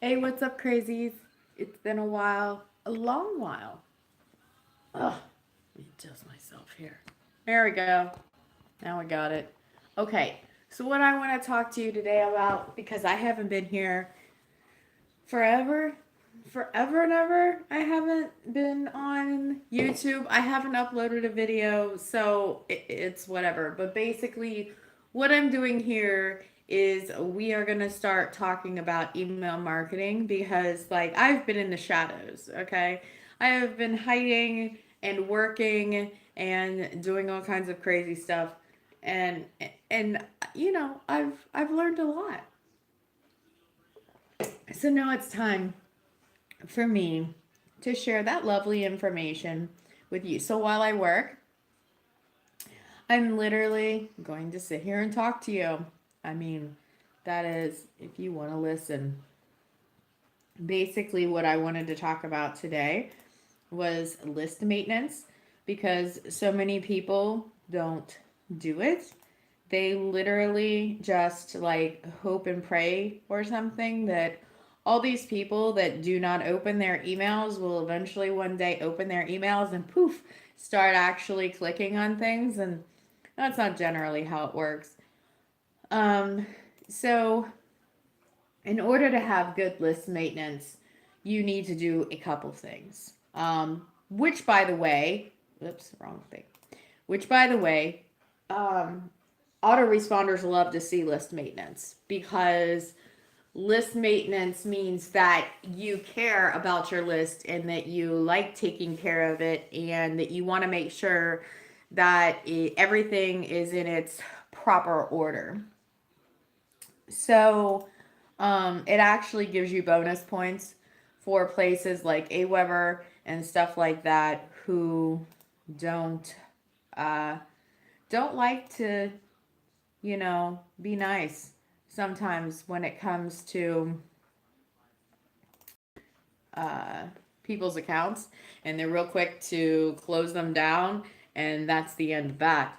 Hey, what's up, crazies? It's been a while, a long while. Ugh, let me adjust myself here. There we go. Now we got it. Okay, so what I want to talk to you today about, because I haven't been here forever, forever and ever. I haven't been on YouTube. I haven't uploaded a video, so it's whatever. But basically, what I'm doing here is we are going to start talking about email marketing because, like, I've been in the shadows, okay? I have been hiding and working and doing all kinds of crazy stuff. And and I've learned a lot. So now it's time for me to share that lovely information with you. So while I work, I'm literally going to sit here and talk to you. I mean, that is, if you want to listen. Basically, what I wanted to talk about today was list maintenance because so many people don't do it. They literally just like hope and pray or something that all these people that do not open their emails will eventually one day open their emails and poof, start actually clicking on things. And that's not generally how it works. Um, so, in order to have good list maintenance, you need to do a couple things. Which, by the way, oops, wrong thing. Which, by the way, um, autoresponders love to see list maintenance because list maintenance means that you care about your list and that you like taking care of it and that you want to make sure that everything is in its proper order. So it actually gives you bonus points for places like Aweber and stuff like that who don't uh, don't like to, be nice sometimes when it comes to uh, people's accounts, and they're real quick to close them down, and that's the end of that.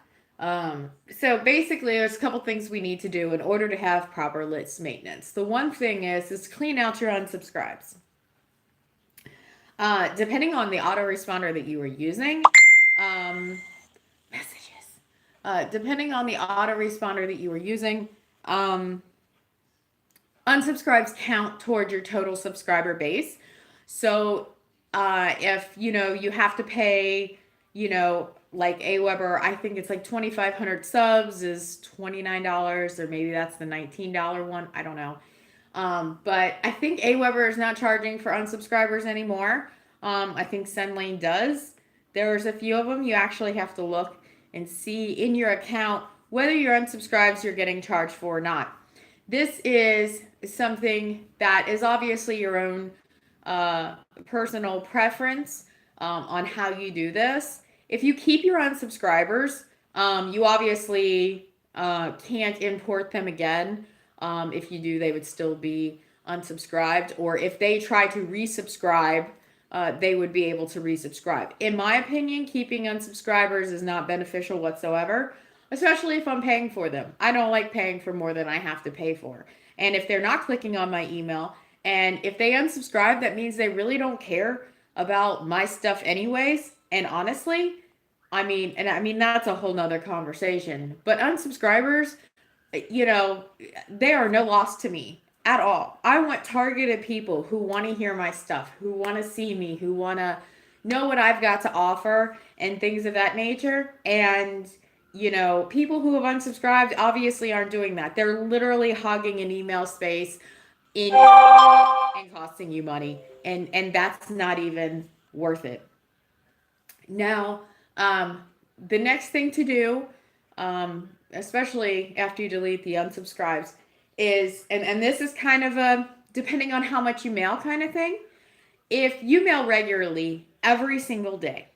So basically, there's a couple things we need to do in order to have proper list maintenance. The one thing is clean out your unsubscribes. Depending on the autoresponder that you are using, um, messages. Depending on the autoresponder that you are using, um, unsubscribes count toward your total subscriber base. So if you have to pay, like Aweber, I think it's like 2,500 subs is $29, or maybe that's the $19 one. I don't know. But I think Aweber is not charging for unsubscribers anymore. I think SendLane does. There's a few of them. You actually have to look and see in your account whether your unsubscribes you're getting charged for or not. This is something that is obviously your own personal preference on how you do this. If you keep your unsubscribers, you obviously can't import them again. If you do, they would still be unsubscribed. Or if they try to resubscribe, they would be able to resubscribe. In my opinion, keeping unsubscribers is not beneficial whatsoever, especially if I'm paying for them. I don't like paying for more than I have to pay for. And if they're not clicking on my email, and if they unsubscribe, that means they really don't care about my stuff, anyways. And honestly, I mean, that's a whole nother conversation. But unsubscribers, you know, they are no loss to me at all. I want targeted people who want to hear my stuff, who want to see me, who want to know what I've got to offer and things of that nature. And, people who have unsubscribed obviously aren't doing that. They're literally hogging an email space in and costing you money. And that's not even worth it. Now, the next thing to do, especially after you delete the unsubscribes, is, and this is kind of a depending on how much you mail kind of thing. If you mail regularly every single day,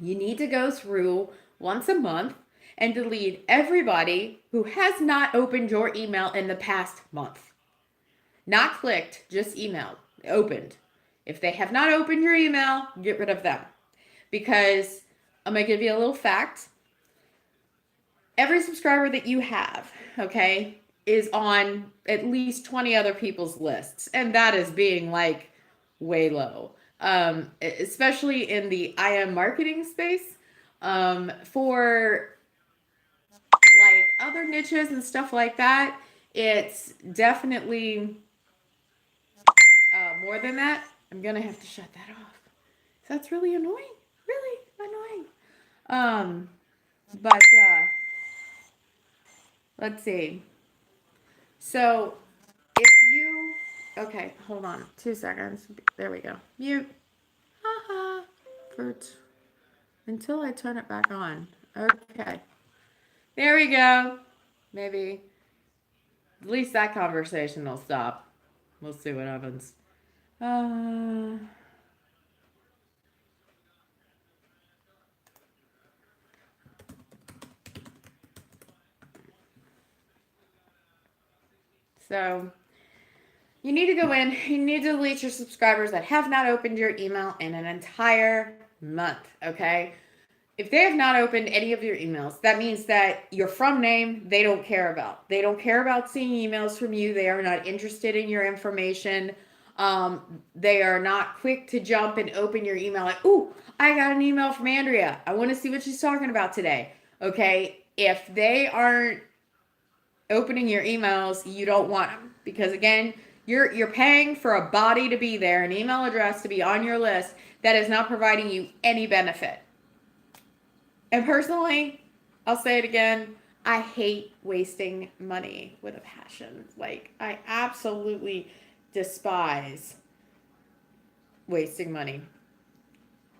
you need to go through once a month and delete everybody who has not opened your email in the past month. Not clicked, just emailed, opened. If they have not opened your email, get rid of them. Because I'm going to give you a little fact. Every subscriber that you have, okay, is on at least 20 other people's lists, and that is being like way low. Especially in the IM marketing space. For like other niches and stuff like that, it's definitely more than that. I'm gonna have to shut that off. That's really annoying. Really annoying. Um, but let's see. So if you okay, hold on 2 seconds. There we go. Mute. Haha. For until I turn it back on. Okay. There we go. Maybe at least that conversation will stop. We'll see what happens. Uh, so you need to go in, you need to delete your subscribers that have not opened your email in an entire month, okay? If they have not opened any of your emails, that means that your from name, they don't care about. They don't care about seeing emails from you. They are not interested in your information. They are not quick to jump and open your email like, ooh, I got an email from Andrea. I want to see what she's talking about today. Okay. If they aren't opening your emails, you don't want them because again, you're paying for a body to be there, an email address to be on your list that is not providing you any benefit. And personally, I'll say it again, I hate wasting money with a passion. Like, I absolutely despise wasting money.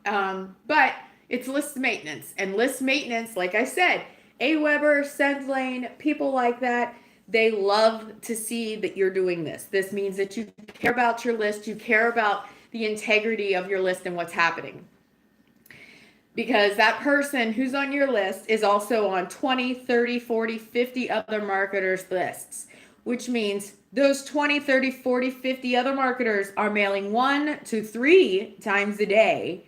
But it's list maintenance. And list maintenance, like I said, Aweber, SendLane, people like that, they love to see that you're doing this. This means that you care about your list, you care about the integrity of your list and what's happening. Because that person who's on your list is also on 20, 30, 40, 50 other marketers' lists, which means those 20, 30, 40, 50 other marketers are mailing 1 to 3 times a day.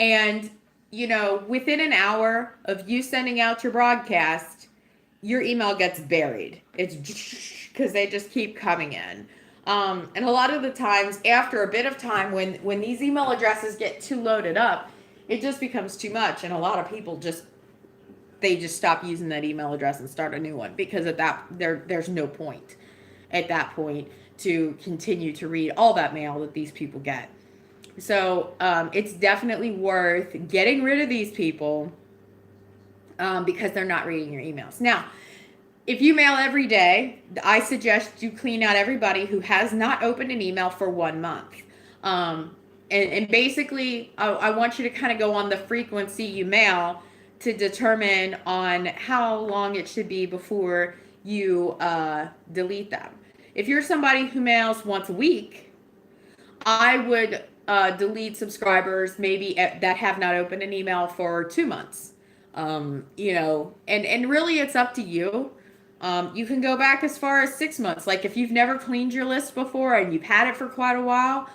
And, within an hour of you sending out your broadcast, your email gets buried. It's because they just keep coming in. And a lot of the times, after a bit of time, when these email addresses get too loaded up, it just becomes too much, and a lot of people just stop using that email address and start a new one because at that there's no point at that point to continue to read all that mail that these people get. So it's definitely worth getting rid of these people because they're not reading your emails. Now, if you mail every day, I suggest you clean out everybody who has not opened an email for 1 month. And basically, I want you to kind of go on the frequency you mail to determine on how long it should be before you delete them. If you're somebody who mails once a week, I would delete subscribers maybe that have not opened an email for 2 months. And really it's up to you. You can go back as far as 6 months. Like if you've never cleaned your list before and you've had it for quite a while,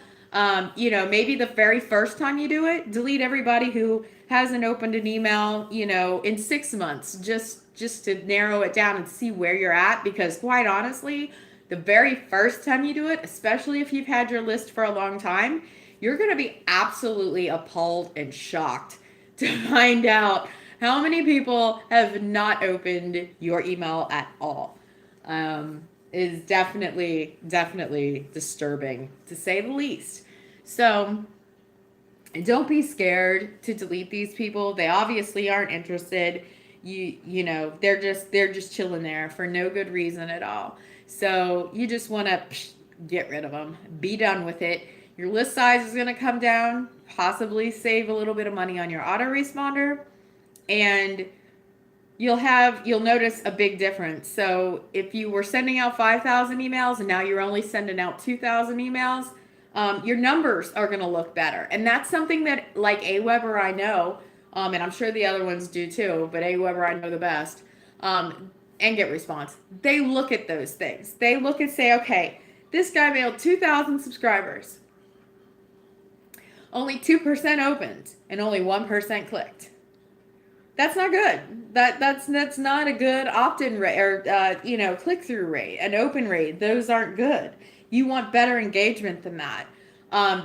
maybe the very first time you do it, delete everybody who hasn't opened an email, in 6 months, just to narrow it down and see where you're at. Because quite honestly, the very first time you do it, especially if you've had your list for a long time, you're going to be absolutely appalled and shocked to find out how many people have not opened your email at all. Is definitely disturbing, to say the least. So don't be scared to delete these people. They obviously aren't interested. They're just chilling there for no good reason at all. So you just want to get rid of them. Be done with it. Your list size is going to come down, possibly save a little bit of money on your autoresponder, and you'll notice a big difference. So if you were sending out 5,000 emails and now you're only sending out 2,000 emails, your numbers are going to look better. And that's something that, like Aweber, I know, and I'm sure the other ones do too, but Aweber I know the best, and GetResponse. They look at those things. They look and say, okay, this guy mailed 2,000 subscribers. Only 2% opened and only 1% clicked. That's not good. That's not a good opt-in rate or click-through rate, an open rate. Those aren't good. You want better engagement than that.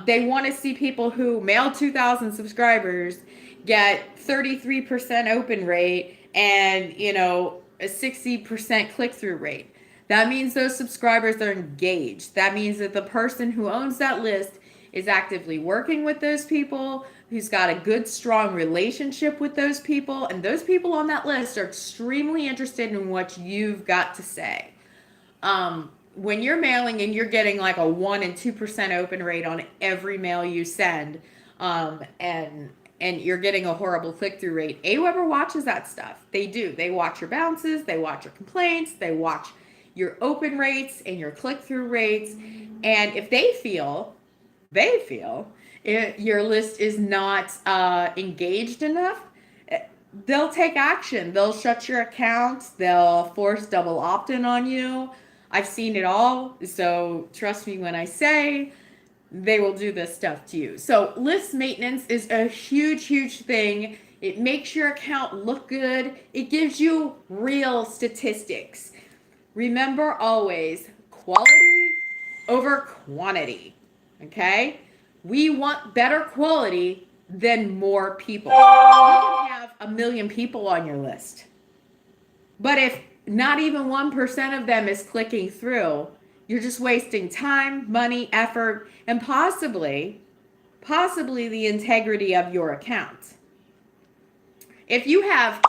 They want to see people who mail 2,000 subscribers get 33% open rate and a 60% click-through rate. That means those subscribers are engaged. That means that the person who owns that list is actively working with those people, who's got a good, strong relationship with those people, and those people on that list are extremely interested in what you've got to say. When you're mailing and you're getting like a 1 and 2% open rate on every mail you send, and you're getting a horrible click-through rate, Aweber watches that stuff. They do. They watch your bounces, they watch your complaints, they watch your open rates and your click-through rates, and if they feel your list is not engaged enough, they'll take action. They'll shut your account. They'll force double opt-in on you. I've seen it all. So trust me when I say they will do this stuff to you. So list maintenance is a huge, huge thing. It makes your account look good. It gives you real statistics. Remember always, quality over quantity. Okay? We want better quality than more people. You can have 1 million people on your list. But if not even 1% of them is clicking through, you're just wasting time, money, effort, and possibly the integrity of your account. If you have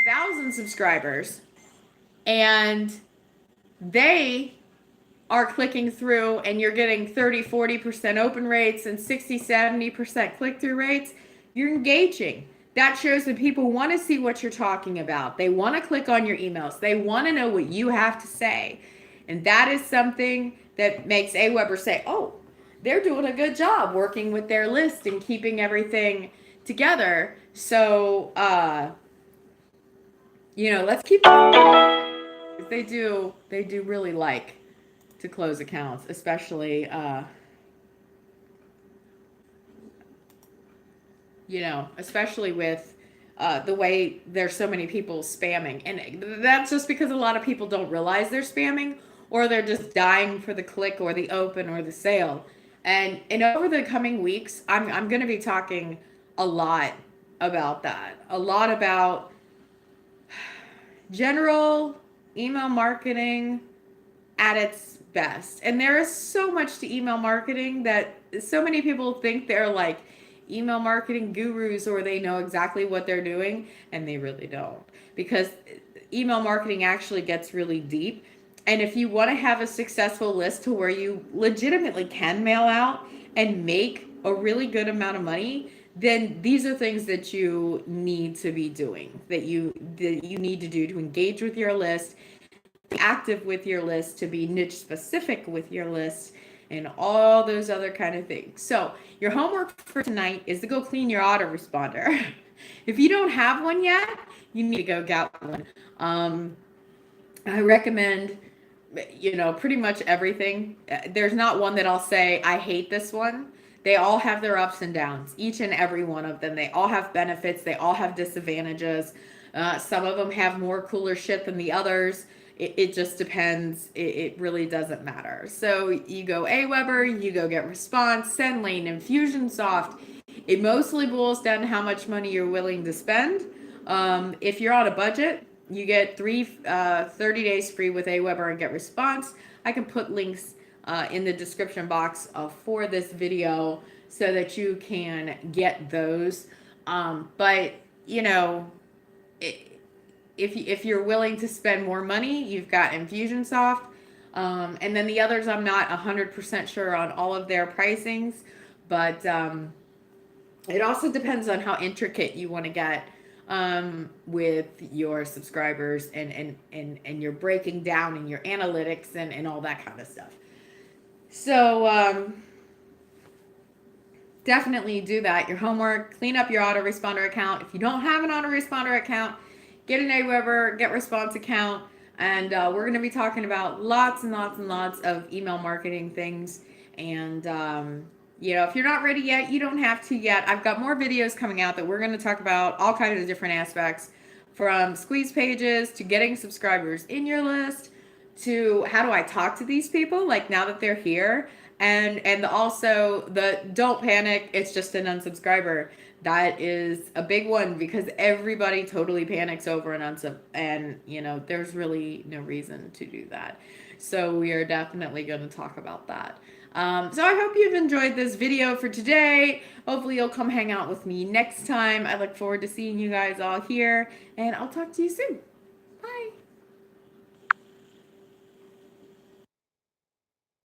1,000 subscribers and they are clicking through and you're getting 30-40% open rates and 60-70% click-through rates, you're engaging. That shows that people want to see what you're talking about. They want to click on your emails. They want to know what you have to say. And that is something that makes Aweber say, oh, they're doing a good job working with their list and keeping everything together. So, let's keep it. They do really like to close accounts, especially especially with the way there's so many people spamming. And that's just because a lot of people don't realize they're spamming, or they're just dying for the click or the open or the sale. And over the coming weeks, I'm going to be talking a lot about that. A lot about general email marketing at its best. And there is so much to email marketing that so many people think they're like email marketing gurus or they know exactly what they're doing, and they really don't, because email marketing actually gets really deep. And if you want to have a successful list to where you legitimately can mail out and make a really good amount of money, then these are things that you need to be doing, that you need to do to engage with your list, be active with your list, to be niche specific with your list, and all those other kind of things. So your homework for tonight is to go clean your autoresponder. If you don't have one yet, you need to go get one. I recommend pretty much everything. There's not one that I'll say I hate this one. They all have their ups and downs, each and every one of them. They all have benefits. They all have disadvantages. Some of them have more cooler shit than the others. It just depends. It really doesn't matter. So you go Aweber, you go GetResponse, SendLane, Infusionsoft. It mostly boils down to how much money you're willing to spend. If you're on a budget, you get 30 days free with Aweber and GetResponse. I can put links in the description box for this video so that you can get those. But if you're willing to spend more money, you've got Infusionsoft. And then the others, I'm not 100% sure on all of their pricings, but it also depends on how intricate you want to get with your subscribers and your breaking down and your analytics and all that kind of stuff. So definitely do that. Your homework, clean up your autoresponder account. If you don't have an autoresponder account, get an Aweber, GetResponse account, and we're going to be talking about lots and lots and lots of email marketing things. And You know, if you're not ready yet, you don't have to yet. I've got more videos coming out that we're going to talk about all kinds of different aspects, from squeeze pages to getting subscribers in your list to how do I talk to these people like now that they're here, and also the don't panic, it's just an unsubscriber. That is a big one because everybody totally panics over an unsub, and you know there's really no reason to do that. So we are definitely going to talk about that. So I hope you've enjoyed this video for today. Hopefully you'll come hang out with me next time. I look forward to seeing you guys all here, and I'll talk to you soon. Bye.